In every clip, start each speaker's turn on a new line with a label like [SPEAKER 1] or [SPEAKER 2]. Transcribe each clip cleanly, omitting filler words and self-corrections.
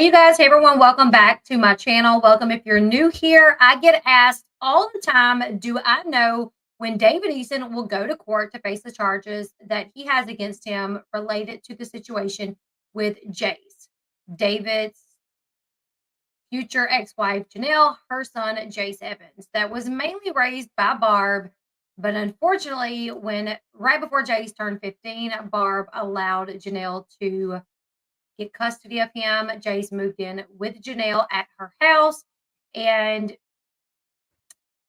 [SPEAKER 1] Hey, you guys. Hey, everyone. Welcome back to my channel. Welcome if you're new here. I get asked all the time, do I know when David Eason will go to court to face the charges that he has against him related to the situation with Jace, David's future ex-wife, Janelle, her son, Jace Evans, that was mainly raised by Barb. But unfortunately, right before Jace turned 15, Barb allowed Janelle to get custody of him. Jace moved in with Janelle at her house, and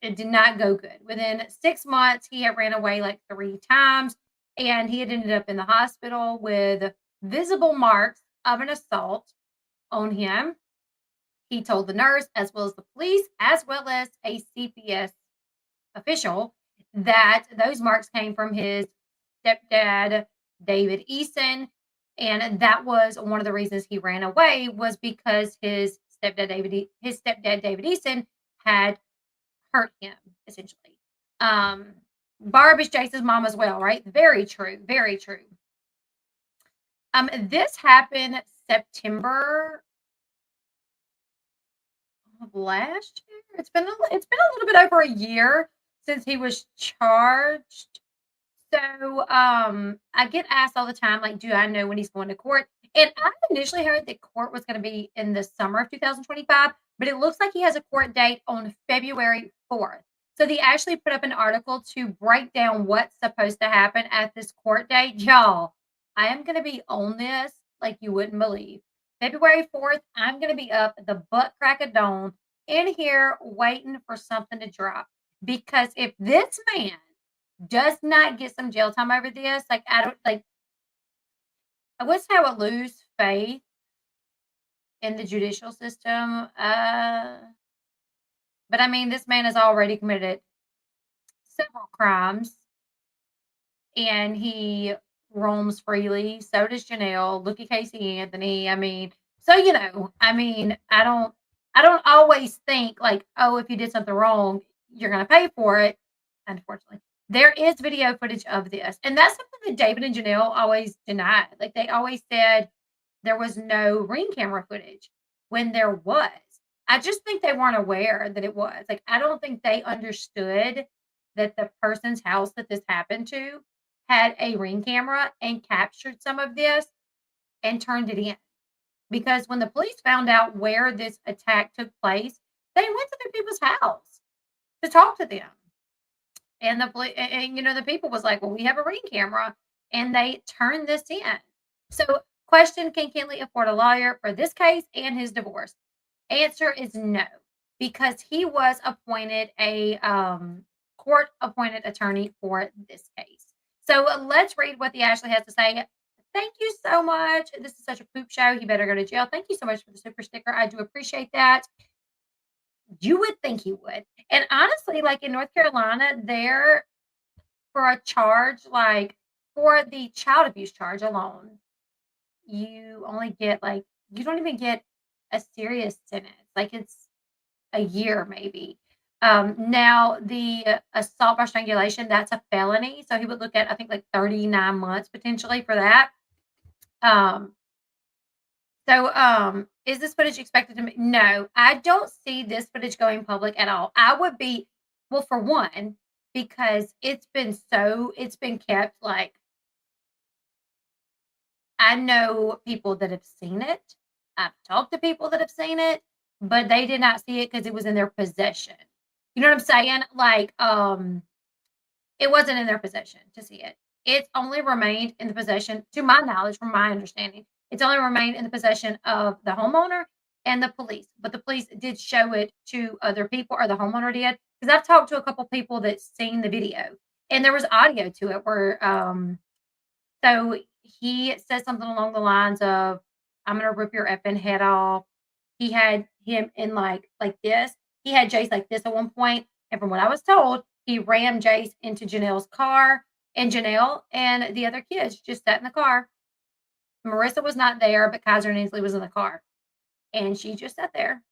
[SPEAKER 1] it did not go good. Within 6 months, he had ran away like 3 times, and he had ended up in the hospital with visible marks of an assault on him. He told the nurse, as well as the police, as well as a CPS official, that those marks came from his stepdad, David Eason. And that was one of the reasons he ran away, was because his stepdad David Eason had hurt him, essentially. Barb is Jace's mom as well, right? Very true. Very true. This happened September of last year. It's been a little bit over a year since he was charged. So I get asked all the time, like, do I know when he's going to court? And I initially heard that court was going to be in the summer of 2025, but it looks like he has a court date on February 4th. So they actually put up an article to break down what's supposed to happen at this court date. Y'all, I am going to be on this like you wouldn't believe. February 4th, I'm going to be up at the butt crack of dawn in here waiting for something to drop. Because if this man does not get some jail time over this, like, I wish I would lose faith in the judicial system. But I mean, this man has already committed several crimes, and he roams freely. So does Janelle. Look at Casey Anthony. I mean, so I don't always think like, oh, if you did something wrong, you're gonna pay for it. Unfortunately, there is video footage of this, and that's something that David and Janelle always denied. Like, they always said there was no ring camera footage when there was. I just think they weren't aware that it was. Like, I don't think they understood that the person's house that this happened to had a ring camera and captured some of this and turned it in. Because when the police found out where this attack took place, they went to the people's house to talk to them. And the people was like, well, we have a ring camera, and they turned this in. So, question, can Kenley afford a lawyer for this case and his divorce? Answer is no, because he was appointed a court-appointed attorney for this case. So let's read what the Ashley has to say. Thank you so much. This is such a poop show. He better go to jail. Thank you so much for the super sticker. I do appreciate that. You would think he would. And honestly, like in North Carolina, there, for a charge, like for the child abuse charge alone, you only get you don't even get a serious sentence. Like, it's a year maybe. Now the assault by strangulation, that's a felony. So he would look at, I think, like 39 months potentially for that. Is this footage expected to be? No, I don't see this footage going public at all. I would be, well, for one, because it's been kept, like, I know people that have seen it. I've talked to people that have seen it, but they did not see it because it was in their possession. You know what I'm saying? Like, it wasn't in their possession to see it. It's only remained in the possession, to my knowledge, from my understanding, it's only remained in the possession of the homeowner and the police. But the police did show it to other people, or the homeowner did. Because I've talked to a couple people that's seen the video, and there was audio to it where, so he said something along the lines of, I'm gonna rip your effing head off. He had him in like this. He had Jace like this at one point, and from what I was told, he rammed Jace into Janelle's car, and Janelle and the other kids just sat in the car. Marissa was not there, but Kaiser and Ainsley was in the car, and she just sat there,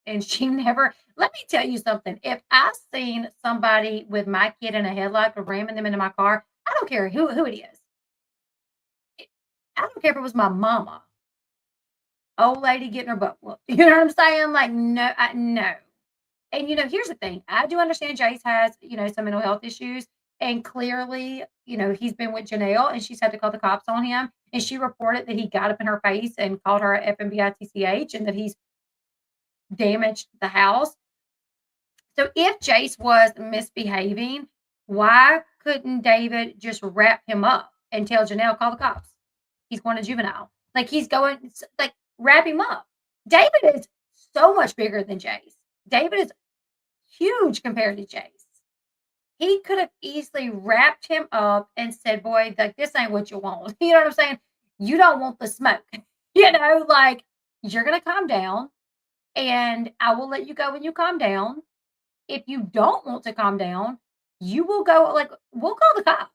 [SPEAKER 1] and she never. Let me tell you something. If I seen somebody with my kid in a headlock or ramming them into my car, I don't care who it is. I don't care if it was my mama. old lady getting her butt whooped. You know what I'm saying? Like, no, no. And here's the thing. I do understand Jace has, some mental health issues. And clearly, he's been with Janelle and she's had to call the cops on him. And she reported that he got up in her face and called her a FMBITCH and that he's damaged the house. So if Jace was misbehaving, why couldn't David just wrap him up and tell Janelle, call the cops? He's going to juvenile. Like, he's going, like, wrap him up. David is so much bigger than Jace. David is huge compared to Jace. He could have easily wrapped him up and said, boy, like, this ain't what you want. You know what I'm saying? You don't want the smoke. Like, you're going to calm down and I will let you go when you calm down. If you don't want to calm down, you will go, like, we'll call the cops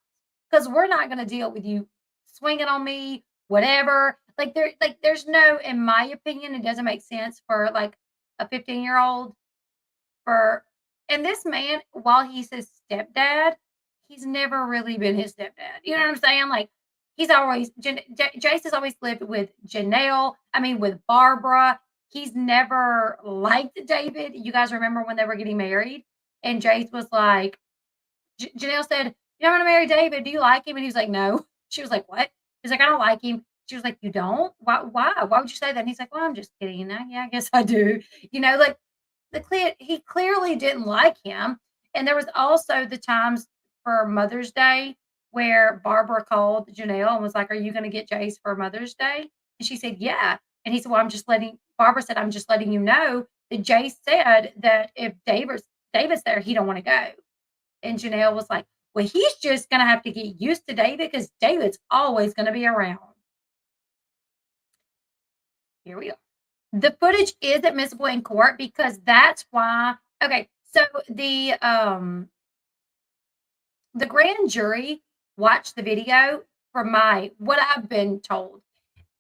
[SPEAKER 1] because we're not going to deal with you swinging on me, whatever. Like, there's no, in my opinion, it doesn't make sense for like a 15-year-old and this man, while he's his stepdad, he's never really been his stepdad. You know what I'm saying? Like, he's always, Jace has always lived with with Barbara. He's never liked David. You guys remember when they were getting married? And Jace was like, Janelle said, you don't want to marry David. Do you like him? And he was like, no. She was like, what? He's like, I don't like him. She was like, you don't? Why? Why would you say that? And he's like, well, I'm just kidding. Yeah, I guess I do. Like, he clearly didn't like him. And there was also the times for Mother's Day where Barbara called Janelle and was like, are you going to get Jace for Mother's Day? And she said, yeah. And he said, well, Barbara said, I'm just letting you know that Jace said that if David's there, he don't want to go. And Janelle was like, well, he's just going to have to get used to David because David's always going to be around. Here we are. The footage is admissible in court because that's why. Okay, so the grand jury watched the video from what I've been told.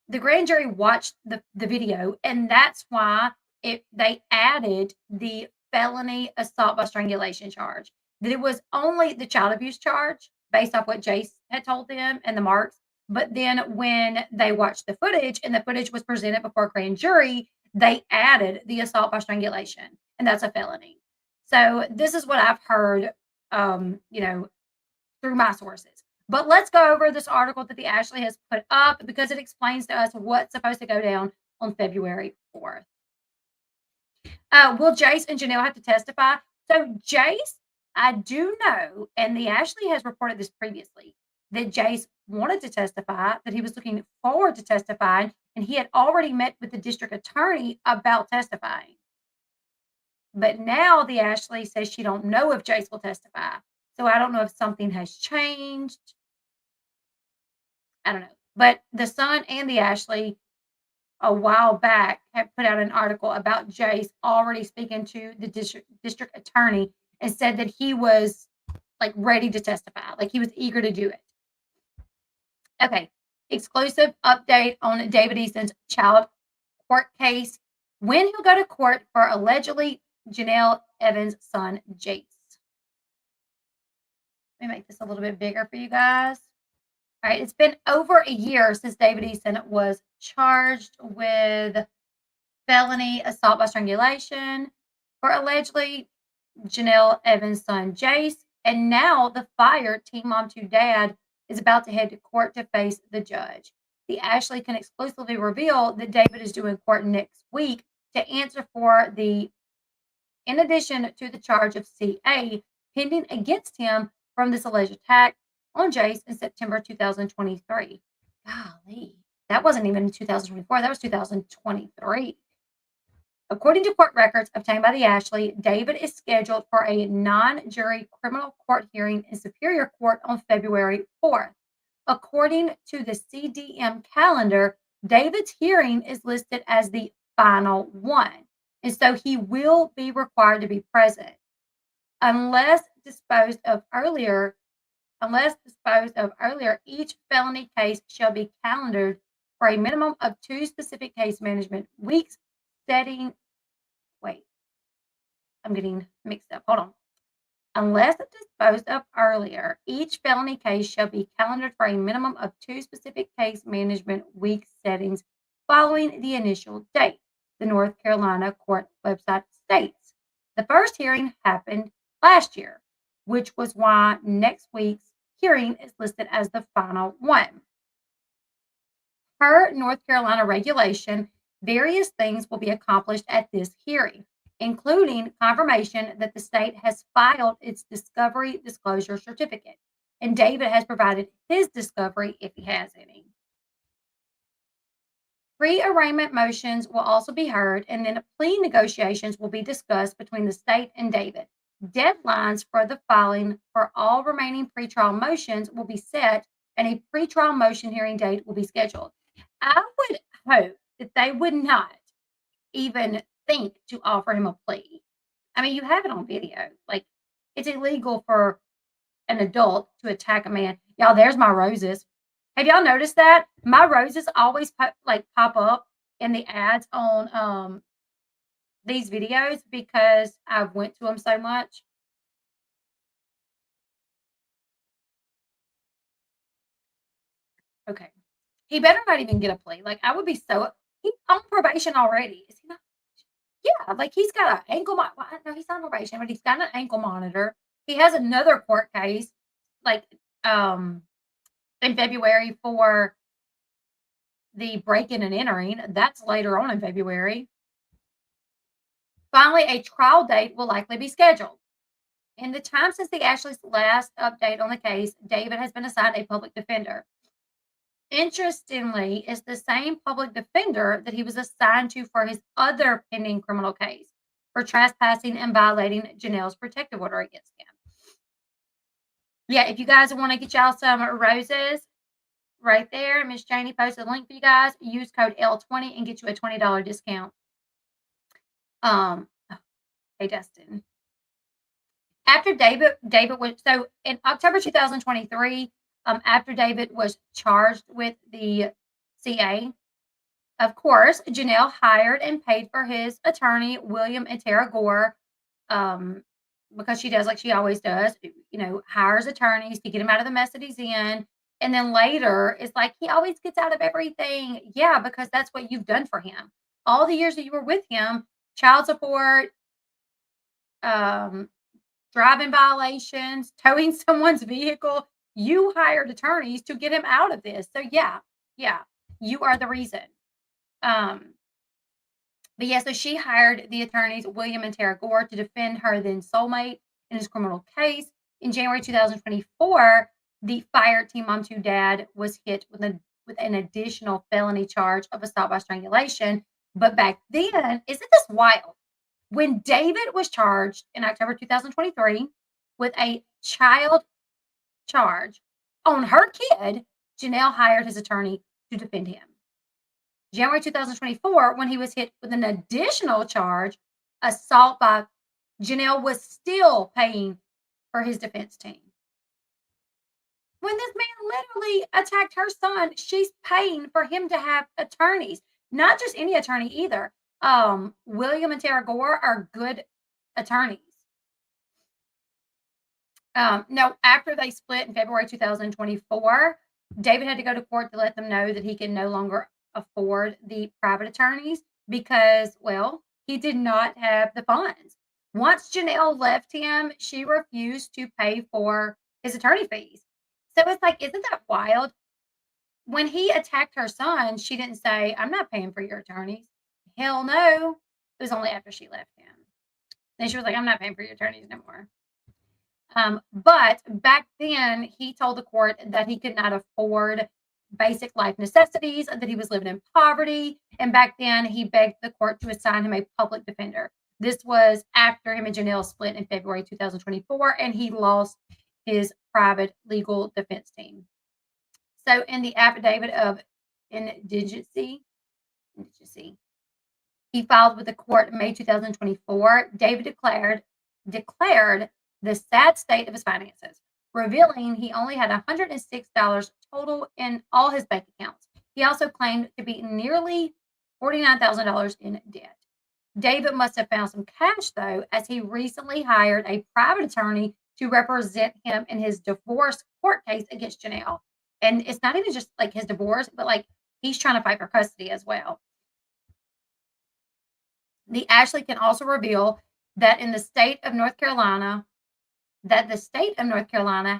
[SPEAKER 1] The grand jury watched the video, and that's why they added the felony assault by strangulation charge. That it was only the child abuse charge based off what Jace had told them and the marks. But then when they watched the footage and the footage was presented before a grand jury, they added the assault by strangulation, and that's a felony. So this is what I've heard, through my sources. But let's go over this article that the Ashley has put up because it explains to us what's supposed to go down on February 4th. Will Jace and Janelle have to testify? So Jace, I do know, and the Ashley has reported this previously, that Jace wanted to testify, that he was looking forward to testifying, and he had already met with the district attorney about testifying. But now the Ashley says she don't know if Jace will testify. So I don't know if something has changed. I don't know. But the Sun and the Ashley a while back had put out an article about Jace already speaking to the district attorney and said that he was like ready to testify, like he was eager to do it. Okay, exclusive update on David Eason's child court case. When he'll go to court for allegedly Janelle Evans' son, Jace. Let me make this a little bit bigger for you guys. All right, it's been over a year since David Eason was charged with felony assault by strangulation for allegedly Janelle Evans' son, Jace. And now the fired Teen Mom 2 dad is about to head to court to face the judge. The Ashley can exclusively reveal that David is due in court next week to answer for in addition to the charge of CA pending against him from this alleged attack on Jace in September 2023. Golly, that wasn't even 2024, that was 2023. According to court records obtained by the Ashley, David is scheduled for a non-jury criminal court hearing in Superior Court on February 4th. According to the CDM calendar, David's hearing is listed as the final one, and so he will be required to be present. Unless disposed of earlier, each felony case shall be calendared for a minimum of 2 specific case management weeks, I'm getting mixed up. Hold on. Unless disposed of earlier, each felony case shall be calendared for a minimum of 2 specific case management week settings following the initial date, the North Carolina court website states. The first hearing happened last year, which was why next week's hearing is listed as the final one. Per North Carolina regulation, various things will be accomplished at this hearing, including confirmation that the state has filed its discovery disclosure certificate, and David has provided his discovery if he has any. Pre-arraignment motions will also be heard, and then plea negotiations will be discussed between the state and David. Deadlines for the filing for all remaining pretrial motions will be set, and a pretrial motion hearing date will be scheduled. I would hope that they would not even think to offer him a plea. I mean, you have it on video. Like, it's illegal for an adult to attack a man. Y'all, there's my roses. Have y'all noticed that? My roses always pop up in the ads on these videos because I've went to them so much. Okay. He better not even get a plea. Like, I would be so he's on probation already. Is he not? Yeah, like he's got an ankle well, no, he's on probation, but he's got an ankle monitor. He has another court case, like in February for the break-in and entering. That's later on in February. Finally, a trial date will likely be scheduled. In the time since the Ashley's last update on the case, David has been assigned a public defender. Interestingly, it's the same public defender that he was assigned to for his other pending criminal case for trespassing and violating Janelle's protective order against him. Yeah, if you guys want to get y'all some roses, right there, Miss Janie posted a link for you guys. Use code L20 and get you a $20 discount. Hey, Dustin. After David was, so in October 2023, after David was charged with the CA, of course, Janelle hired and paid for his attorney, William and Tara Gore, because she does like she always does, hires attorneys to get him out of the mess that he's in. And then later, it's like he always gets out of everything. Yeah, because that's what you've done for him. All the years that you were with him, child support, driving violations, towing someone's vehicle, you hired attorneys to get him out of this. So yeah, you are the reason. But yeah, so she hired the attorneys, William and Tara Gore, to defend her then soulmate in his criminal case. In January 2024, the fired Teen Mom 2 dad was hit with an additional felony charge of assault by strangulation. But back then, isn't this wild? When David was charged in October 2023 with a child charge on her kid, Janelle hired his attorney to defend him. January 2024, when he was hit with an additional charge, assault by Janelle was still paying for his defense team. When this man literally attacked her son, she's paying for him to have attorneys. Not just any attorney either. William and Tara Gore are good attorneys. No, after they split in February 2024, David had to go to court to let them know that he can no longer afford the private attorneys because, well, he did not have the funds. Once Janelle left him, she refused to pay for his attorney fees. So it's like, isn't that wild? When he attacked her son, she didn't say, I'm not paying for your attorneys. Hell no. It was only after she left him. Then she was like, I'm not paying for your attorneys no more. But back then, he told the court that he could not afford basic life necessities, that he was living in poverty. And back then, he begged the court to assign him a public defender. This was after him and Janelle split in February 2024, and he lost his private legal defense team. So in the affidavit of indigency, he filed with the court in May 2024, David declared the sad state of his finances, revealing he only had $106 total in all his bank accounts. He also claimed to be nearly $49,000 in debt. David must have found some cash, though, as he recently hired a private attorney to represent him in his divorce court case against Janelle. And it's not even just like his divorce, but like he's trying to fight for custody as well. The Ashley can also reveal that the state of North Carolina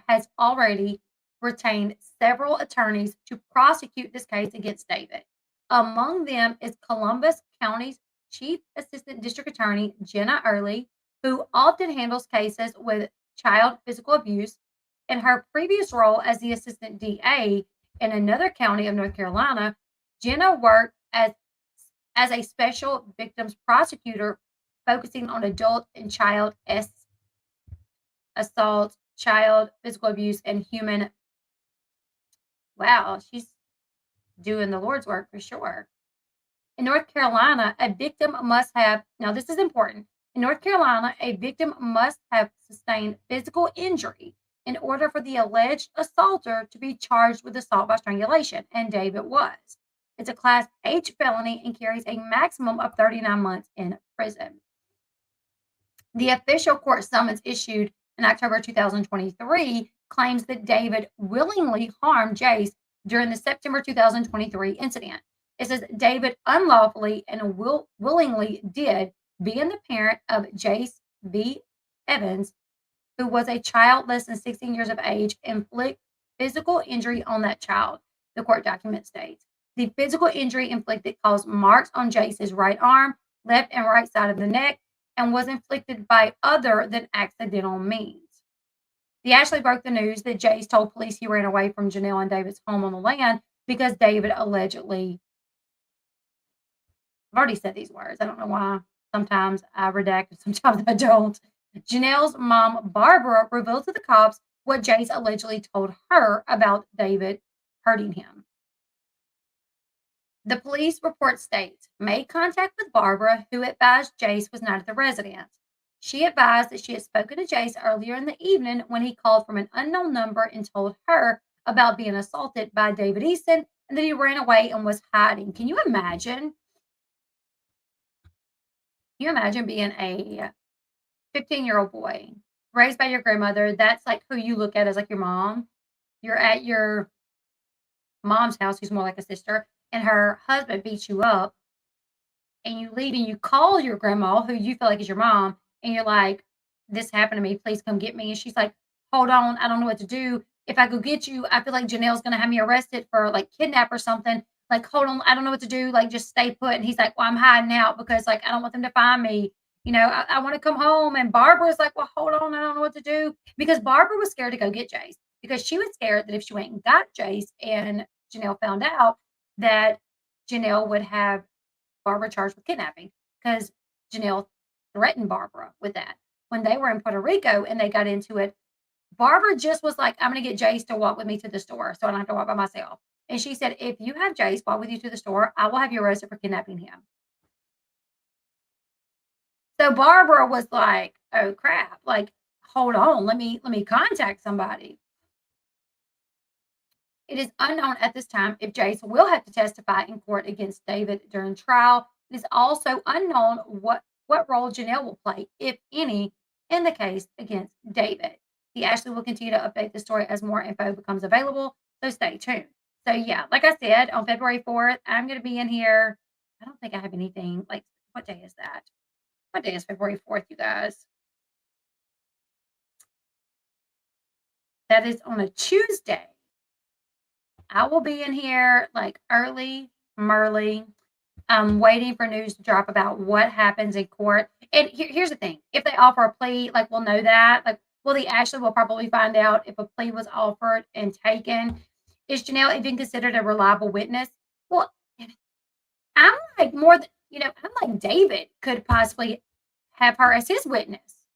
[SPEAKER 1] has already retained several attorneys to prosecute this case against David. Among them is Columbus County's Chief Assistant District Attorney Jenna Early, who often handles cases with child physical abuse. In her previous role as the Assistant DA in another county of North Carolina, Jenna worked as a special victims prosecutor focusing on adult and child assault, child physical abuse, and human. Wow, she's doing the Lord's work for sure. In North Carolina, a victim must have, now this is important. In North Carolina, a victim must have sustained physical injury in order for the alleged assaulter to be charged with assault by strangulation, and David was. It's a Class H felony and carries a maximum of 39 months in prison. The official court summons issued in October 2023 claims that David willingly harmed Jace during the September 2023 incident. It says David unlawfully and willingly did, being the parent of Jace B. Evans, who was a child less than 16 years of age, inflict physical injury on that child, the court document states. The physical injury inflicted caused marks on Jace's right arm, left and right side of the neck, and was inflicted by other than accidental means. The Ashley broke the news that Jace told police he ran away from Janelle and David's home on the land because David allegedly, I've already said these words. I don't know why. Sometimes I redact, sometimes I don't. Janelle's mom, Barbara, revealed to the cops what Jace allegedly told her about David hurting him. The police report states, made contact with Barbara, who advised Jace was not at the residence. She advised that she had spoken to Jace earlier in the evening when he called from an unknown number and told her about being assaulted by David Eason and that he ran away and was hiding. Can you imagine? Can you imagine being a 15-year-old boy raised by your grandmother? That's like who you look at as like your mom. You're at your mom's house, who's more like a sister, and her husband beats you up, and you leave and you call your grandma, who you feel like is your mom, and you're like, this happened to me, please come get me. And she's like, hold on, I don't know what to do. If I go get you, I feel like Janelle's going to have me arrested for like kidnap or something. Like, hold on, I don't know what to do. Like, just stay put. And he's like, well, I'm hiding out because like, I don't want them to find me. You know, I want to come home. And Barbara's like, well, hold on, I don't know what to do. Because Barbara was scared to go get Jace because she was scared that if she went and got Jace and Janelle found out, that Janelle would have Barbara charged with kidnapping because Janelle threatened Barbara with that. When they were in Puerto Rico and they got into it, Barbara just was like, I'm going to get Jace to walk with me to the store so I don't have to walk by myself. And she said, if you have Jace walk with you to the store, I will have you arrested for kidnapping him. So Barbara was like, oh crap, like, hold on, let me contact somebody. It is unknown at this time if Jace will have to testify in court against David during trial. It is also unknown what role Janelle will play, if any, in the case against David. The Ashley will continue to update the story as more info becomes available, so stay tuned. So yeah, like I said, on February 4th, I'm going to be in here. I don't think I have anything, like, what day is that? What day is February 4th, you guys? That is on a Tuesday. I will be in here like early, I'm waiting for news to drop about what happens in court. And here's the thing. If they offer a plea, like we'll know that. Like, well, the Ashley will probably find out if a plea was offered and taken. Is Janelle even considered a reliable witness? Well, I'm like more than, I'm like David could possibly have her as his witness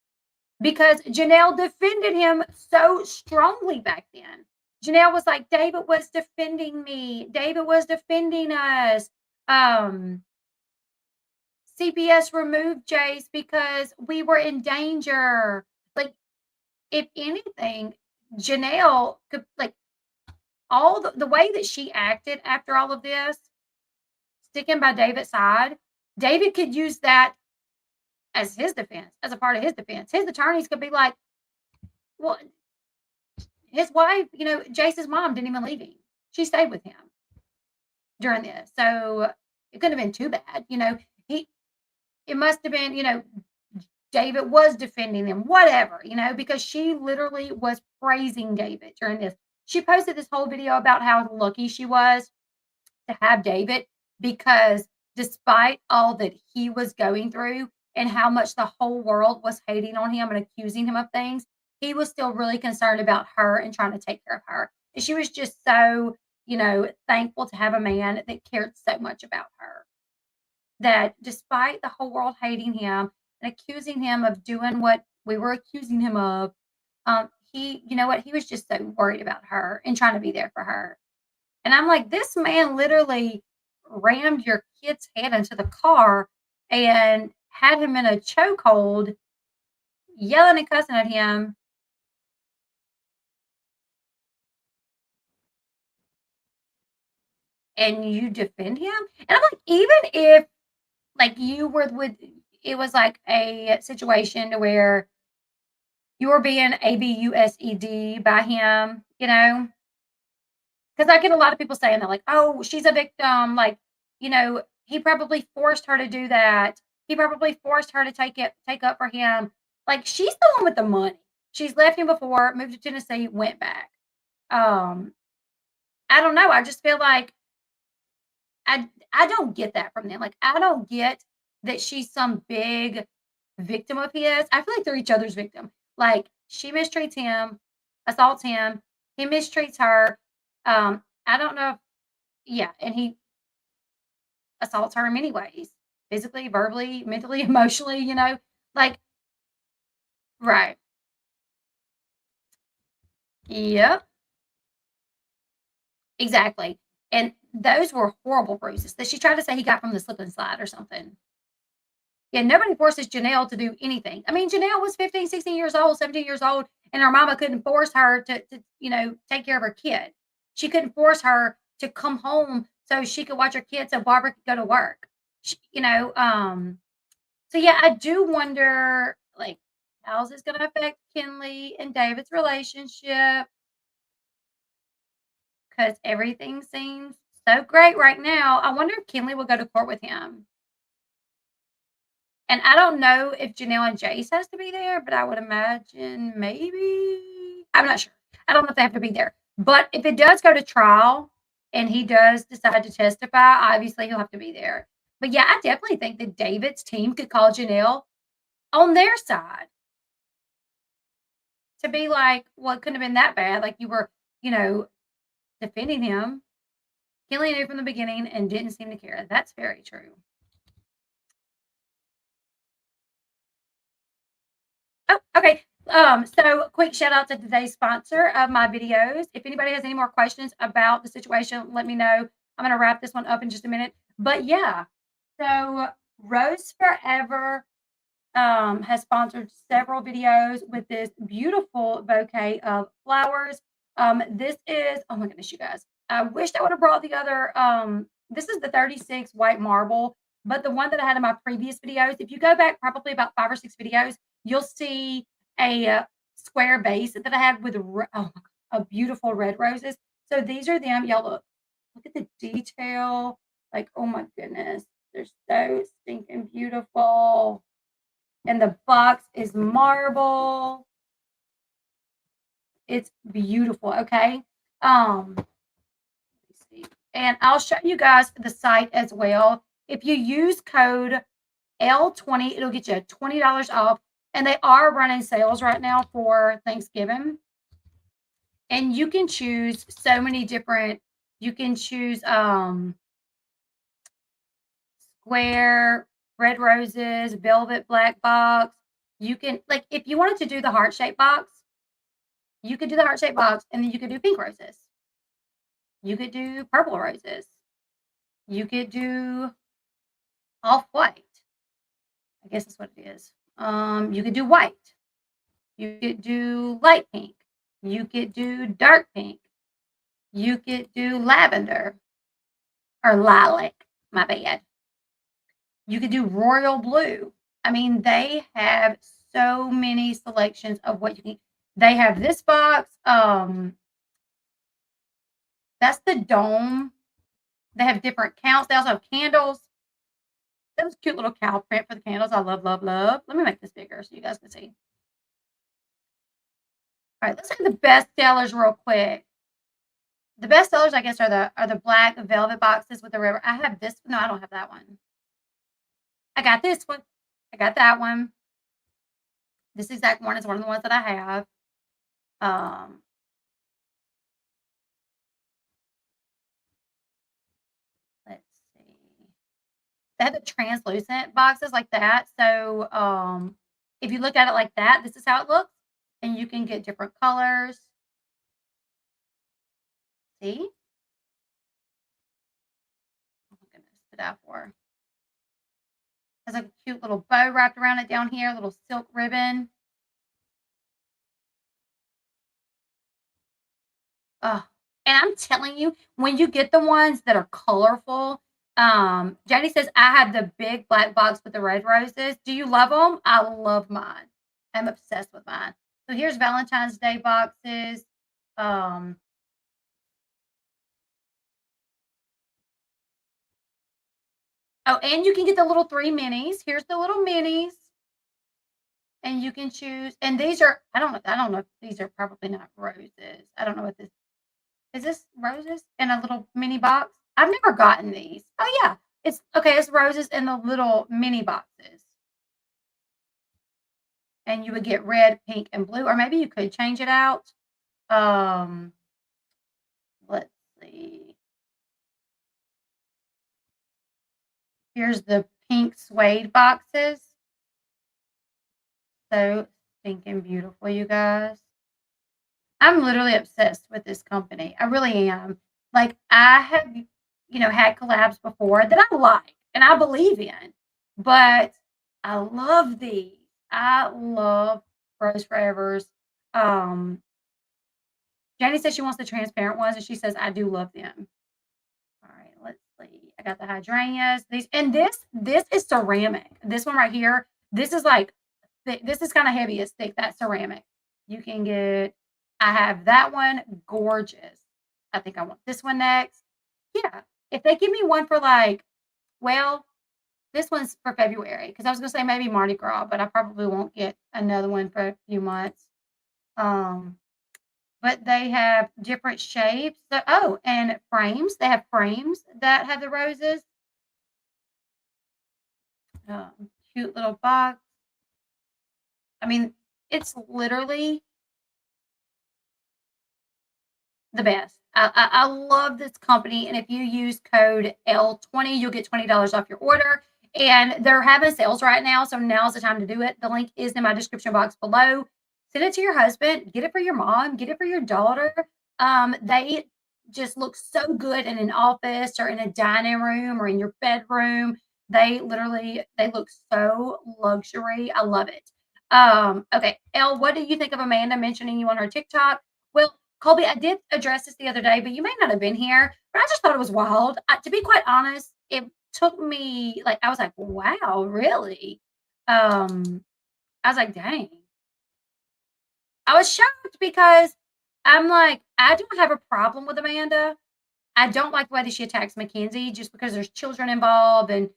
[SPEAKER 1] because Janelle defended him so strongly back then. Janelle was like, David was defending me. David was defending us. CPS removed Jace because we were in danger. Like, if anything, Janelle could, like, all the way that she acted after all of this, sticking by David's side, David could use that as his defense, as a part of his defense. His attorneys could be like, well, his wife, Jace's mom didn't even leave him. She stayed with him. during this. So it couldn't have been too bad. It must have been, David was defending them, whatever, because she literally was praising David during this. She posted this whole video about how lucky she was to have David because despite all that he was going through and how much the whole world was hating on him and accusing him of things, he was still really concerned about her and trying to take care of her. And she was just so, thankful to have a man that cared so much about her. That despite the whole world hating him and accusing him of doing what we were accusing him of, he, he was just so worried about her and trying to be there for her. And I'm like, this man literally rammed your kid's head into the car and had him in a chokehold, yelling and cussing at him. And you defend him? And I'm like, even if like you were with it was like a situation where you were being abused by him, because I get a lot of people saying that, like, oh, she's a victim. Like, he probably forced her to do that. He probably forced her to take up for him. Like, she's the one with the money. She's left him before, moved to Tennessee, went back. I don't know. I just feel like I don't get that from them. Like, I don't get that she's some big victim of his. I feel like they're each other's victim. Like, she mistreats him, assaults him, he mistreats her. I don't know if, yeah, and he assaults her in many ways, physically, verbally, mentally, emotionally, like, right. Yep, exactly. And those were horrible bruises that she tried to say he got from the slip and slide or something. Yeah, nobody forces Janelle to do anything. I mean, Janelle was 15, 16 years old, 17 years old, and her mama couldn't force her to take care of her kid. She couldn't force her to come home so she could watch her kids so Barbara could go to work. So yeah, I do wonder, like, how's this gonna affect Kinley and David's relationship? Because everything seems so great right now. I wonder if Kinley will go to court with him. And I don't know if Janelle and Jace has to be there, but I would imagine maybe. I'm not sure. I don't know if they have to be there. But if it does go to trial and he does decide to testify, obviously he'll have to be there. But yeah, I definitely think that David's team could call Janelle on their side to be like, well, it couldn't have been that bad. Like, you were, defending him. Kelly knew from the beginning and didn't seem to care. That's very true. Oh, okay. So quick shout out to today's sponsor of my videos. If anybody has any more questions about the situation, let me know. I'm going to wrap this one up in just a minute. But yeah, so Rose Forever has sponsored several videos with this beautiful bouquet of flowers. This is, oh my goodness, you guys. I wish I would have brought the other, this is the 36 white marble, but the one that I had in my previous videos, if you go back probably about 5 or 6 videos, you'll see a square base that I had with a beautiful red roses. So these are them. Y'all look at the detail. Like, oh my goodness, they're so stinking beautiful. And the box is marble. It's beautiful. Okay. Let me see. And I'll show you guys the site as well. If you use code L20, it'll get you $20 off. And they are running sales right now for Thanksgiving. And you can choose so many different, you can choose square, red roses, velvet black box. You can, like, if you wanted to do the heart-shaped box, you could do the heart-shaped box, and then you could do pink roses. You could do purple roses. You could do off-white. I guess that's what it is. You could do white. You could do light pink. You could do dark pink. You could do lavender or lilac. My bad. You could do royal blue. I mean, they have so many selections of what you can. They have this box. That's the dome They have different counts. They also have candles. Those cute little cow print for the candles. I love, love, love. Let me make this bigger so you guys can see. All right, let's look at the best sellers real quick. The best sellers, I guess, are the black velvet boxes with the river. I have this. No, I don't have that one. I got this one. I got that one. This exact one is one of the ones that I have. Let's see. They have the translucent boxes like that. So if you look at it like that, this is how it looks. And you can get different colors. See? Oh my goodness, what that for? Has a cute little bow wrapped around it down here, little silk ribbon. Oh, and I'm telling you, when you get the ones that are colorful, Jenny says, I have the big black box with the red roses. Do you love them? I love mine. I'm obsessed with mine. So here's Valentine's Day boxes. Um, oh, and you can get the little 3 minis. Here's the little minis. And you can choose, and these are, I don't know if these are probably not roses. I don't know what this is. This roses in a little mini box? I've never gotten these. Oh yeah, it's okay. It's roses in the little mini boxes, and you would get red, pink, and blue, or maybe you could change it out. Let's see. Here's the pink suede boxes. So stinking beautiful, you guys. I'm literally obsessed with this company. I really am. Like I have, had collabs before that I like and I believe in, but I love these. I love Rose Forever's. Jenny says she wants the transparent ones, and she says I do love them. All right, let's see. I got the hydrangeas. This is ceramic. This one right here. This is like thick. This is kind of heavy. It's thick. That's ceramic. You can get. I have that one. Gorgeous. I think I want this one next. Yeah. If they give me one for this one's for February because I was gonna say maybe Mardi Gras, but I probably won't get another one for a few months. But they have different shapes. And frames. They have frames that have the roses. Cute little box. I mean, it's literally the best. I love this company, and if you use code L20, you'll get $20 off your order. And they're having sales right now, so now's the time to do it. The link is in my description box below. Send it to your husband. Get it for your mom. Get it for your daughter. They just look so good in an office or in a dining room or in your bedroom. They look so luxury. I love it. Okay, Elle, what do you think of Amanda mentioning you on her TikTok? Well, Colby, I did address this the other day, but you may not have been here. But I just thought it was wild. To be quite honest, it took me I was like, wow, really? I was like, dang. I was shocked because I'm like, I don't have a problem with Amanda. I don't like the way that she attacks Mackenzie just because there's children involved and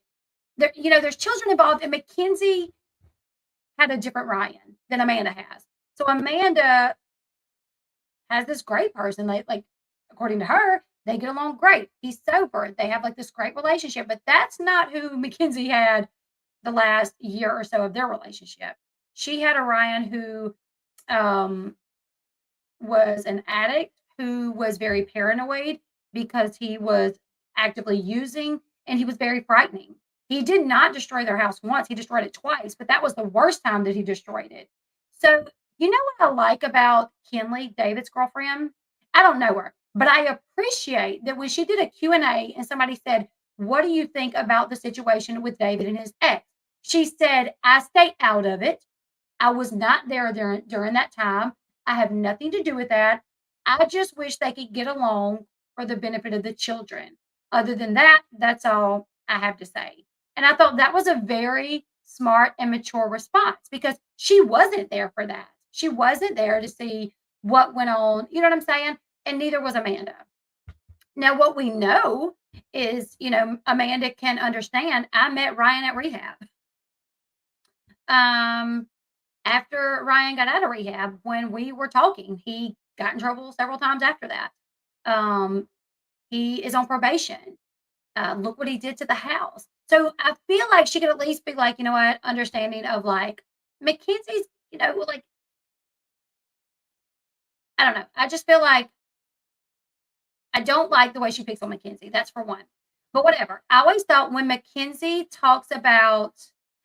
[SPEAKER 1] there's children involved, and Mackenzie had a different Ryan than Amanda has. So Amanda has this great person. According to her, they get along great. He's sober. They have this great relationship, but that's not who Mackenzie had the last year or so of their relationship. She had a Ryan who was an addict, who was very paranoid because he was actively using, and he was very frightening. He did not destroy their house once. He destroyed it twice, but that was the worst time that he destroyed it. So, you know what I like about Kinley, David's girlfriend? I don't know her, but I appreciate that when she did a Q&A and somebody said, what do you think about the situation with David and his ex? She said, I stay out of it. I was not there during that time. I have nothing to do with that. I just wish they could get along for the benefit of the children. Other than that, that's all I have to say. And I thought that was a very smart and mature response because she wasn't there for that. She wasn't there to see what went on. You know what I'm saying? And neither was Amanda. Now, what we know is, Amanda can understand. I met Ryan at rehab. Um, After Ryan got out of rehab, when we were talking, he got in trouble several times after that. Um, he is on probation. Look what he did to the house. So I feel like she could at least be like, you know what, understanding of like Mackenzie's, like I don't know. I just feel like I don't like the way she picks on Mackenzie. That's for one. But whatever. I always thought when Mackenzie talks about,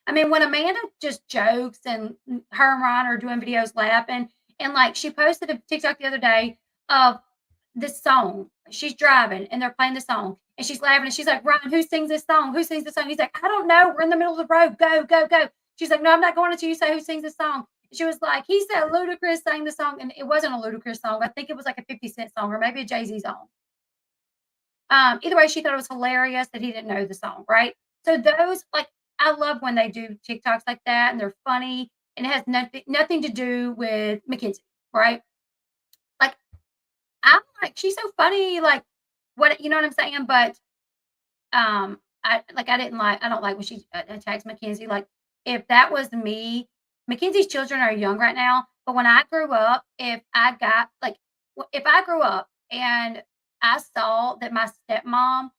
[SPEAKER 1] I mean, when Amanda just jokes and her and Ryan are doing videos laughing, and like she posted a TikTok the other day of this song. She's driving and they're playing the song and she's laughing and she's like, Ryan, who sings this song? Who sings this song? He's like, I don't know. We're in the middle of the road. Go, go, go. She's like, no, I'm not going until you say who sings this song. She was like, he said Ludacris sang the song, and it wasn't a Ludacris song. I think it was like a 50 Cent song or maybe a Jay-Z song. Either way, she thought it was hilarious that he didn't know the song, right? So those, like, I love when they do TikToks like that and they're funny and it has nothing to do with Mackenzie, right? Like, I'm like, she's so funny, like, what you know what I'm saying? But I don't like when she attacks Mackenzie. Like, if that was me, Mackenzie's children are young right now. But when I grew up, if I grew up and I saw that my stepmom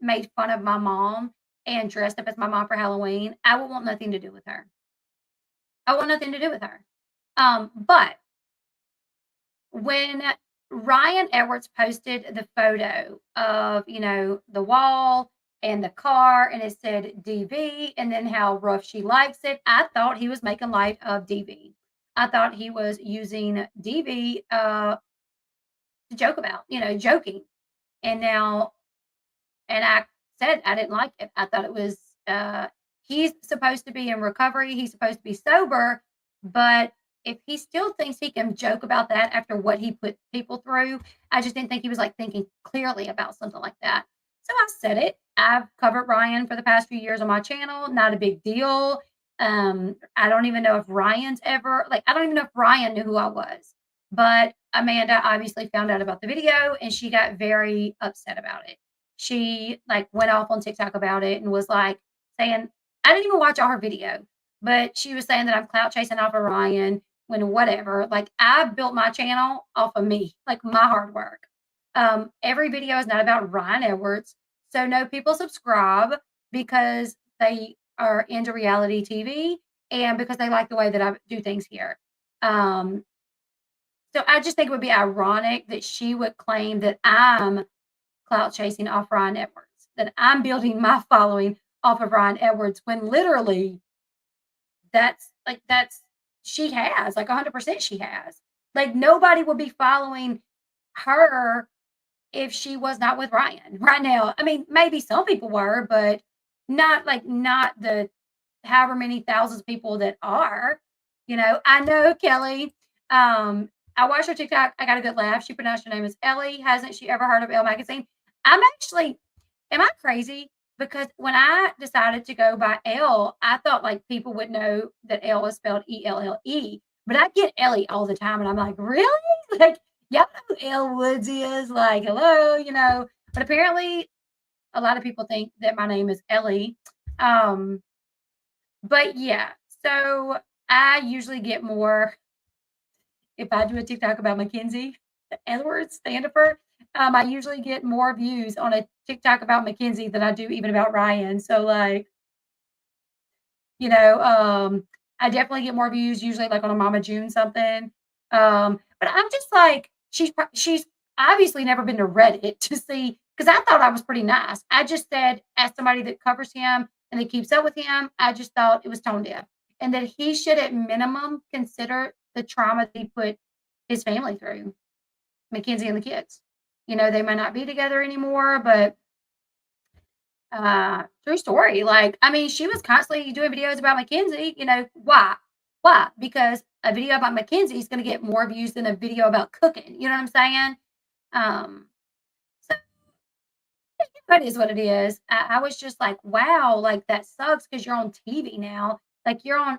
[SPEAKER 1] made fun of my mom and dressed up as my mom for Halloween, I would want nothing to do with her. I want nothing to do with her. But when Ryan Edwards posted the photo of, the wall and the car, and it said DV, and then how rough she likes it, I thought he was making light of DV. I thought he was using DV to joke about, joking. And now, and I said I didn't like it. I thought it was, he's supposed to be in recovery, he's supposed to be sober, but if he still thinks he can joke about that after what he put people through, I just didn't think he was like thinking clearly about something like that. So I said it. I've covered Ryan for the past few years on my channel. Not a big deal. I don't even know if Ryan's ever like. I don't even know if Ryan knew who I was. But Amanda obviously found out about the video and she got very upset about it. She like went off on TikTok about it and was like saying, I didn't even watch all her video, but she was saying that I'm clout chasing off of Ryan when whatever. Like I built my channel off of me, like my hard work. Every video is not about Ryan Edwards. So no, people subscribe because they are into reality TV and because they like the way that I do things here. So I just think it would be ironic that she would claim that I'm clout chasing off Ryan Edwards, that I'm building my following off of Ryan Edwards when literally that's she has like 100% she has. Like nobody would be following her if she was not with Ryan right now. I mean, maybe some people were, but not the however many thousands of people that are. I know Kelly. I watched her TikTok. I got a good laugh. She pronounced her name as Ellie. Hasn't she ever heard of Elle magazine? I'm actually, am I crazy? Because when I decided to go by Elle, I thought like people would know that Elle is spelled ELLE. But I get Ellie all the time, and I'm like, really? Like, y'all know who Elle Woods is? Like, hello. But apparently, a lot of people think that my name is Ellie. But yeah, so I usually get more if I do a TikTok about Mackenzie Edwards, Standifer. I usually get more views on a TikTok about Mackenzie than I do even about Ryan. So like, I definitely get more views usually like on a Mama June something. But I'm just like, she's obviously never been to Reddit to see because I thought I was pretty nice. I just said, as somebody that covers him and that keeps up with him, I just thought it was tone deaf and that he should at minimum consider the trauma that he put his family through, Mackenzie and the kids. They might not be together anymore, but true story. Like, I mean, she was constantly doing videos about Mackenzie. Why? Why? Because a video about Mackenzie is going to get more views than a video about cooking. You know what I'm saying? So that is what it is. I was just like, wow, like that sucks because you're on TV now. Like you're on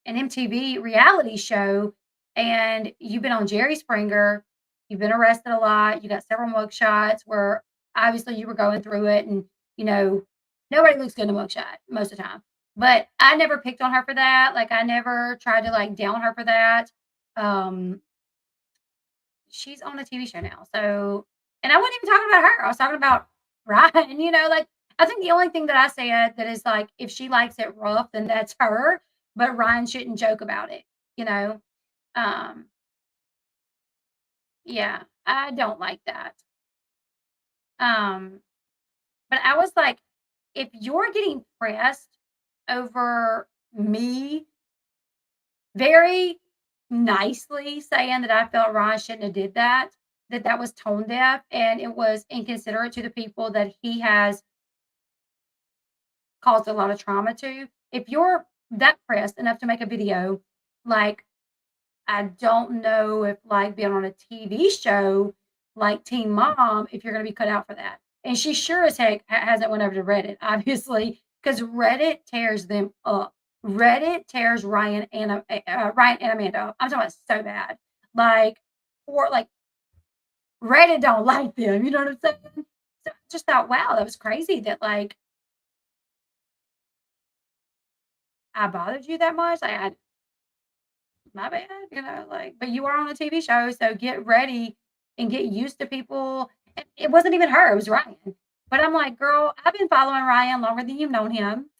[SPEAKER 1] an MTV reality show and you've been on Jerry Springer. You've been arrested a lot. You got several mug shots where obviously you were going through it, and nobody looks good in a mugshot most of the time. But I never picked on her for that. Like I never tried to like down her for that. Um, she's on a TV show now. So, and I wasn't even talking about her. I was talking about Ryan, like I think the only thing that I said that is like if she likes it rough, then that's her. But Ryan shouldn't joke about it, you know. Um, yeah, I don't like that. Um, but I was like, if you're getting pressed over me very nicely saying that I felt Ryan shouldn't have did that, that was tone deaf and it was inconsiderate to the people that he has caused a lot of trauma to. If you're that pressed enough to make a video, like I don't know if like being on a TV show like Teen Mom, if you're going to be cut out for that. And she sure as heck hasn't went over to Reddit, obviously, because Reddit tears them up. Reddit tears Ryan and Amanda up. I'm talking about so bad, like, or like Reddit don't like them. You know what I'm saying? So I just thought, wow, that was crazy. That like I bothered you that much. Like I my bad, like, but you are on a TV show, so get ready and get used to people. It wasn't even her, it was Ryan. But I'm like, girl, I've been following Ryan longer than you've known him.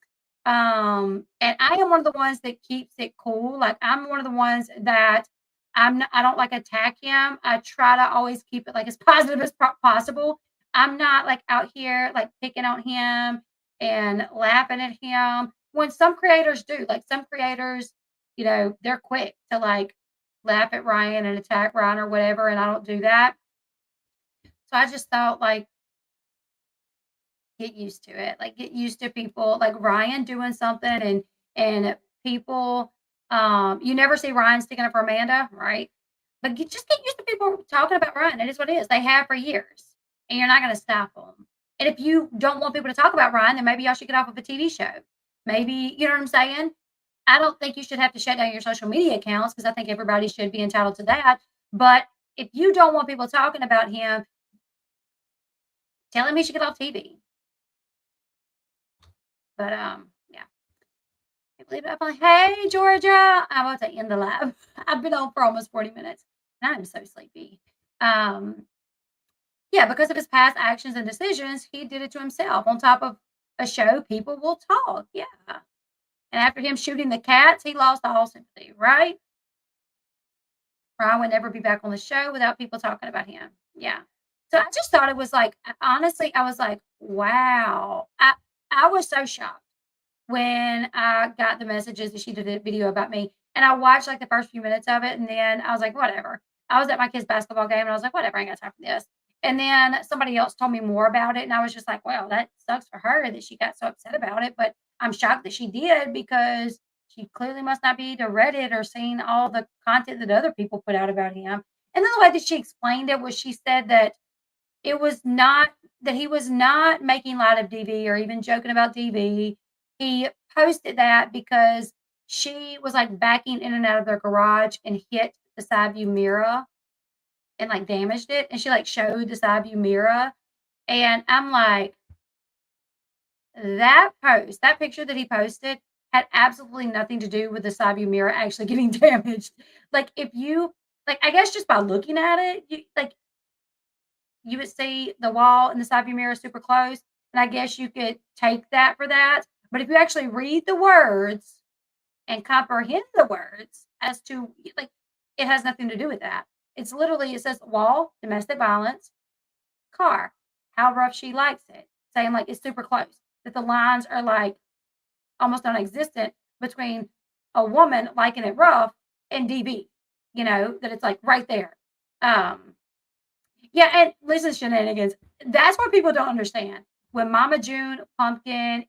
[SPEAKER 1] And I am one of the ones that keeps it cool. Like I'm one of the ones that I don't like attack him. I try to always keep it like as positive as possible. I'm not like out here like picking on him and laughing at him. When some creators do, like some creators, they're quick to like laugh at Ryan and attack Ryan or whatever, and I don't do that. So I just thought like get used to it. Like get used to people like Ryan doing something and people you never see Ryan sticking up for Amanda, right? But just get used to people talking about Ryan. It is what it is. They have for years. And you're not gonna stop them. And if you don't want people to talk about Ryan, then maybe y'all should get off of a TV show. Maybe, you know what I'm saying? I don't think you should have to shut down your social media accounts because I think everybody should be entitled to that. But if you don't want people talking about him, tell him he should get off TV. But yeah. I believe it. I'm like, hey Georgia, I'm about to end the live. I've been on for almost 40 minutes and I'm so sleepy. Um, yeah, because of his past actions and decisions, he did it to himself. On top of a show, people will talk. Yeah. And after him shooting the cats, he lost all sympathy, right? Ryan would never be back on the show without people talking about him. Yeah. So I just thought it was like, honestly, I was like, wow. I was so shocked when I got the messages that she did a video about me. And I watched like the first few minutes of it. And then I was like, whatever. I was at my kid's basketball game and I was like, whatever, I ain't got time for this. And then somebody else told me more about it. And I was just like, well, that sucks for her that she got so upset about it. But I'm shocked that she did because she clearly must not be to Reddit or seen all the content that other people put out about him. And then the way that she explained it was she said that it was not that he was not making light of DV or even joking about DV. He posted that because she was like backing in and out of their garage and hit the side view mirror and like damaged it. And she like showed the side view mirror. And I'm like, that picture that he posted had absolutely nothing to do with the side view mirror actually getting damaged. Like if you like, I guess just by looking at it, you would see the wall and the side view mirror super close. And I guess you could take that for that. But if you actually read the words and comprehend the words as to like, it has nothing to do with that. It's literally, it says wall, domestic violence, car, how rough she likes it, saying like it's super close, that the lines are like almost non-existent between a woman liking it rough and DB, that it's like right there. Yeah, and listen, shenanigans. That's what people don't understand. When Mama June, Pumpkin,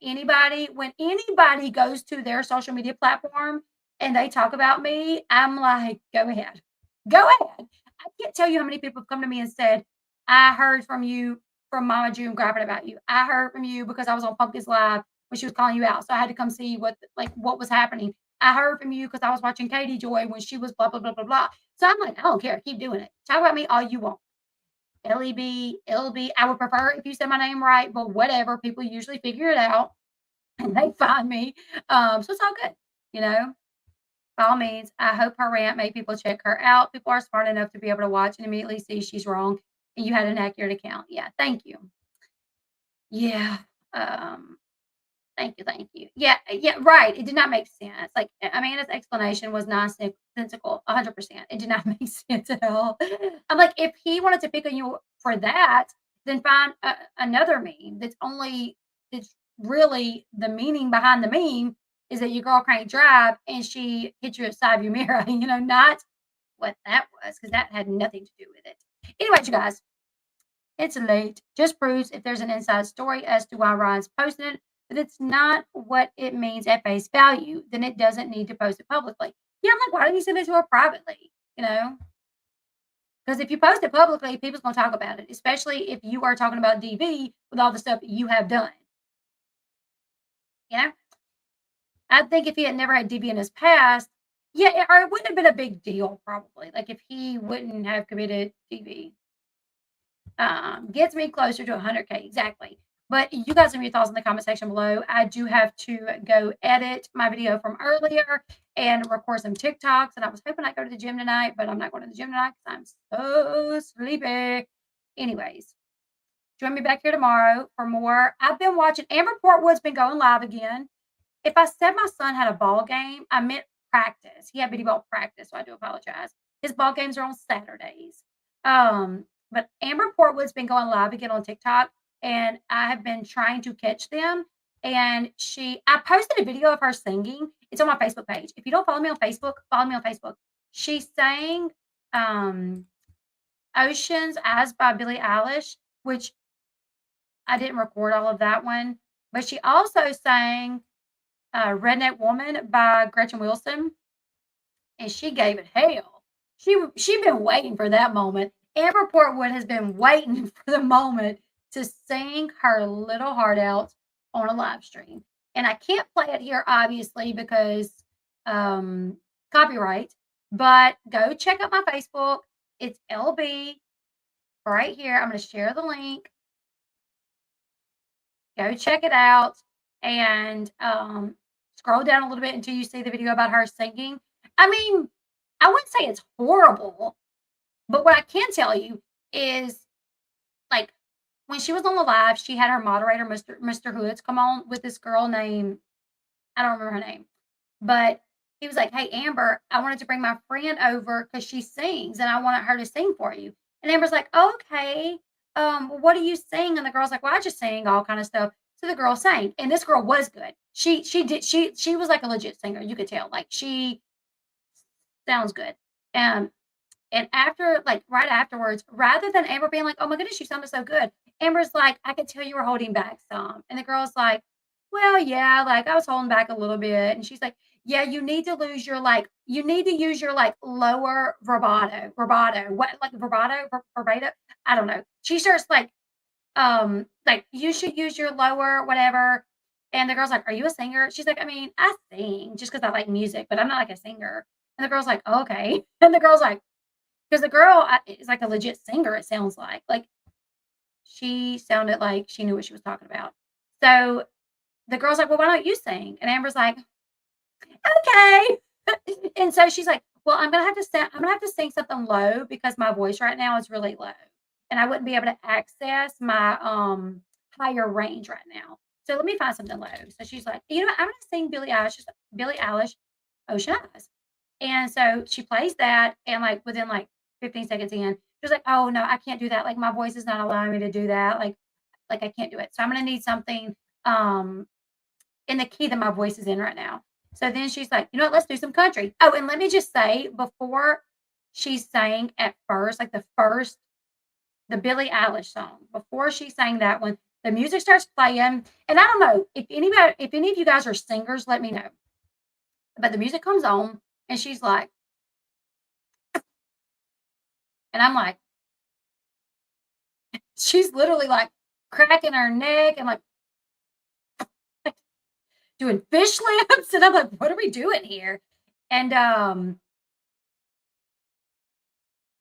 [SPEAKER 1] when anybody goes to their social media platform and they talk about me, I'm like, go ahead. Go ahead. I can't tell you how many people have come to me and said, I heard from you from Mama June grabbing about you. I heard from you because I was on Pumpkin's Live when she was calling you out. So I had to come see what was happening. I heard from you because I was watching Katie Joy when she was blah, blah, blah, blah, blah. So I'm like, I don't care. Keep doing it. Talk about me all you want. Elle Bee, Elle Bee. I would prefer if you said my name right, but whatever. People usually figure it out and they find me. So it's all good, you know. By all means, I hope her rant made people check her out. People are smart enough to be able to watch and immediately see she's wrong and you had an accurate account. Yeah, thank you. Yeah. Um, Thank you, thank you. Yeah, yeah, right. It did not make sense. Like Amanda's explanation was nonsensical, 100%. It did not make sense at all. I'm like, if he wanted to pick on you for that, then find another meme that's really the meaning behind the meme is that your girl can't drive and she hit you upside of your mirror. Not what that was because that had nothing to do with it. Anyways, you guys, it's late. Just proves if there's an inside story as to why Ryan's posting it, but it's not what it means at face value, then it doesn't need to post it publicly. Yeah, I'm like, why didn't you send it to her privately? You know? Because if you post it publicly, people's gonna talk about it, especially if you are talking about DV with all the stuff you have done. You know? I think if he had never had DV in his past, yeah, or it wouldn't have been a big deal, probably. Like if he wouldn't have committed DV. Gets me closer to 100K exactly. But you guys have your thoughts in the comment section below. I do have to go edit my video from earlier and record some TikToks. And I was hoping I'd go to the gym tonight, but I'm not going to the gym tonight because I'm so sleepy. Anyways, join me back here tomorrow for more. I've been watching Amber Portwood's been going live again. If I said my son had a ball game, I meant practice. He had bitty ball practice, so I do apologize. His ball games are on Saturdays. But Amber Portwood's been going live again on TikTok, and I have been trying to catch them. And I posted a video of her singing. It's on my Facebook page. If you don't follow me on Facebook, follow me on Facebook. She sang Ocean's Eyes by Billie Eilish, which I didn't record all of that one. But she also sang Redneck Woman by Gretchen Wilson, and she gave it hell. She been waiting for that moment. Amber Portwood has been waiting for the moment to sing her little heart out on a live stream. And I can't play it here, obviously, because copyright. But go check out my Facebook. It's Elle Bee right here. I'm going to share the link. Go check it out. And scroll down a little bit until you see the video about her singing. I mean, I wouldn't say it's horrible, but what I can tell you is, like, when she was on the live, she had her moderator, Mr. Hoods, come on with this girl named, I don't remember her name, but he was like, "Hey, Amber, I wanted to bring my friend over because she sings and I wanted her to sing for you." And Amber's like, "Okay, what do you sing?" And the girl's like, "Well, I just sing all kind of stuff." So the girl sang, and this girl was good. She was like a legit singer. You could tell, like she sounds good. Um, and after, like right afterwards, rather than Amber being like, "Oh my goodness, you sounded so good," Amber's like, "I could tell you were holding back some." And the girl's like, "Well, yeah, like I was holding back a little bit." And she's like, "Yeah, you need to use your like lower vibrato, what like vibrato? I don't know." She starts like you should use your lower whatever. And the girl's like, "Are you a singer?" She's like, "I mean, I sing just because I like music, but I'm not like a singer." And the girl's like, "Oh, okay." And the girl's like, because the girl is like a legit singer, it sounds like she sounded like she knew what she was talking about. So the girl's like, "Well, why don't you sing?" And Amber's like, "Okay." And so she's like, "Well, I'm gonna have to sing something low because my voice right now is really low, and I wouldn't be able to access my higher range right now. So let me find something low." So she's like, "You know what? I'm gonna sing Billie Eilish, Ocean Eyes." And so she plays that, and like within like 15 seconds in, she's like, "Oh no, I can't do that. Like my voice is not allowing me to do that. Like I can't do it. So I'm gonna need something um in the key that my voice is in right now." So then she's like, "You know what? Let's do some country." Oh, and let me just say, before she sang at first, like the Billie Eilish song, before she sang that one, the music starts playing. And I don't know if any of you guys are singers, let me know. But the music comes on, and she's like, and I'm like, she's literally like cracking her neck and like doing fish lips. And I'm like, what are we doing here? And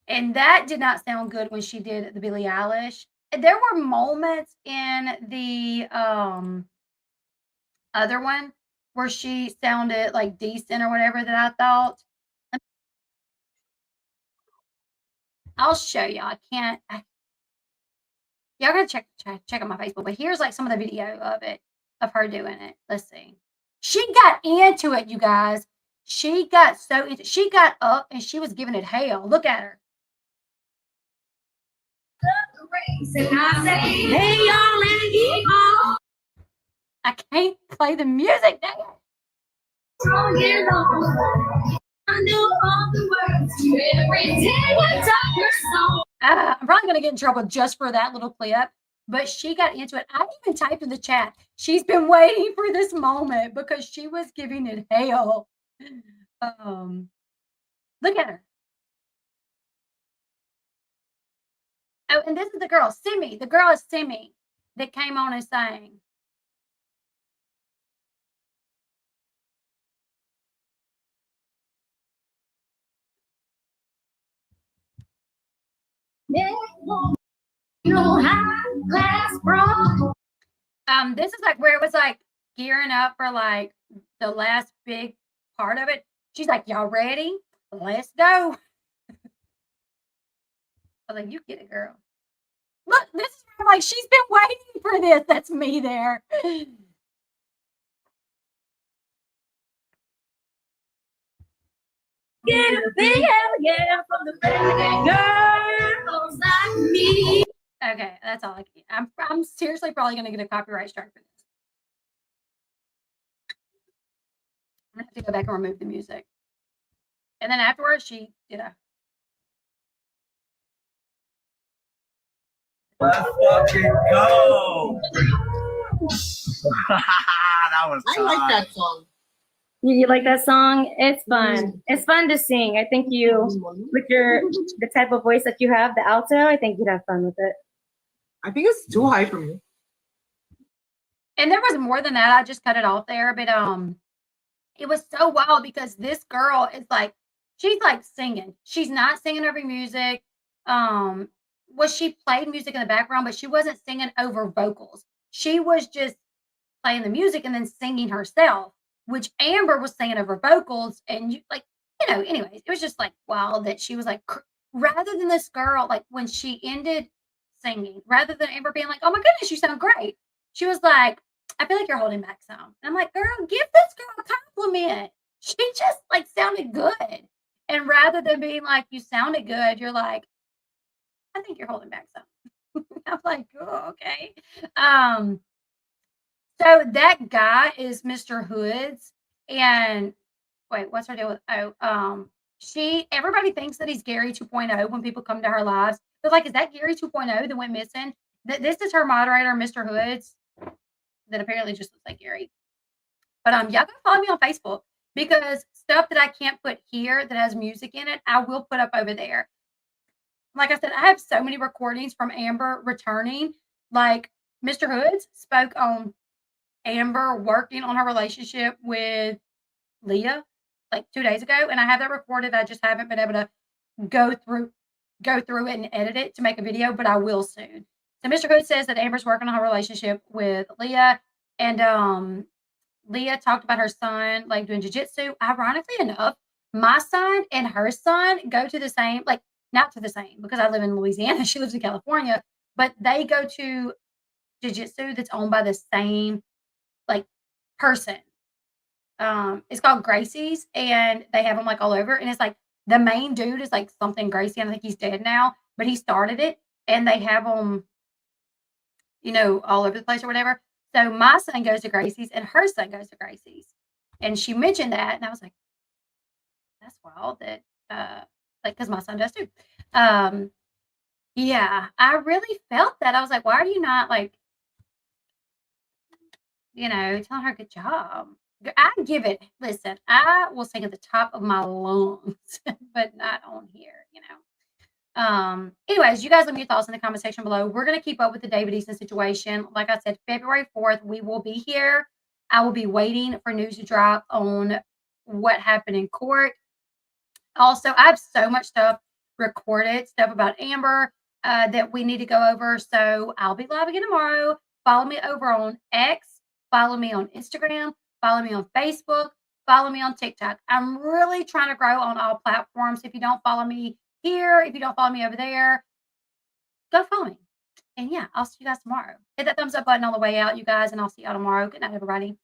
[SPEAKER 1] And that did not sound good when she did the Billie Eilish. There were moments in the other one where she sounded like decent or whatever that I thought. I'll show y'all. I can't. Y'all gotta check out my Facebook. But here's like some of the video of it, of her doing it. Let's see. She got into it, you guys. She got so into. She got up and she was giving it hell. Look at her. I can't play the music now. I'm probably gonna get in trouble just for that little clip, but she got into it. I even typed in the chat. She's been waiting for this moment because she was giving it hell. Look at her. Oh, and this is the girl, Simi. The girl is Simi that came on and sang. This is like where it was like gearing up for like the last big part of it. She's like, "Y'all ready? Let's go." I was like, "You get it, girl." Look, this is where I'm like, she's been waiting for this. That's me there. Get a big hell yeah from the girls like me. Okay, that's all I can. I'm seriously probably gonna get a copyright strike for this. I'm gonna have to go back and remove the music. And then afterwards, she did a.
[SPEAKER 2] Let's fucking go! That was
[SPEAKER 3] I like that song.
[SPEAKER 4] You like that song? It's fun. It's fun to sing. I think you, with the type of voice that you have, the alto, I think you'd have fun with it.
[SPEAKER 3] I think it's too high for me.
[SPEAKER 1] And there was more than that. I just cut it off there, but it was so wild because this girl is like, she's like singing. She's not singing over music. She played music in the background, but she wasn't singing over vocals. She was just playing the music and then singing herself, which Amber was singing over vocals. And anyways, it was just like wild that she was like, rather than this girl, like when she ended singing, rather than Amber being like, "Oh my goodness, you sound great," she was like, "I feel like you're holding back some." And I'm like, "Girl, give this girl a compliment." She just like sounded good. And rather than being like, "You sounded good," you're like, "I think you're holding back some." I'm like, "Oh, okay." So that guy is Mr. Hoods, and wait, what's her deal with? Everybody thinks that he's Gary 2.0 when people come to her lives. They're like, "Is that Gary 2.0 that went missing?" This is her moderator, Mr. Hoods, that apparently just looks like Gary. But y'all gotta follow me on Facebook because stuff that I can't put here that has music in it, I will put up over there. Like I said, I have so many recordings from Amber returning. Like Mr. Hoods spoke on Amber working on her relationship with Leah like 2 days ago, and I have that recorded. I just haven't been able to go through it and edit it to make a video, but I will soon. So Mr. Hood says that Amber's working on her relationship with Leah, and Leah talked about her son like doing jujitsu. Ironically enough, my son and her son go to the same, like not to the same because I live in Louisiana, she lives in California, but they go to jujitsu that's owned by the same like person. It's called Gracie's, and they have them like all over. And it's like the main dude is like something Gracie. I think he's dead now, but he started it, and they have them, all over the place or whatever. So my son goes to Gracie's, and her son goes to Gracie's, and she mentioned that, and I was like, "That's wild." That like because my son does too. Yeah, I really felt that. I was like, "Why are you not like, telling her good job?" I give it. Listen, I will sing at the top of my lungs, but not on here. Anyways, you guys let me your thoughts in the comment section below. We're gonna keep up with the David Eason situation. Like I said, February 4th, we will be here. I will be waiting for news to drop on what happened in court. Also, I have so much stuff recorded stuff about Amber that we need to go over. So I'll be live again tomorrow. Follow me over on X. Follow me on Instagram. Follow me on Facebook. Follow me on TikTok. I'm really trying to grow on all platforms. If you don't follow me here, if you don't follow me over there, go follow me. And yeah, I'll see you guys tomorrow. Hit that thumbs up button on the way out, you guys, and I'll see y'all tomorrow. Good night, everybody.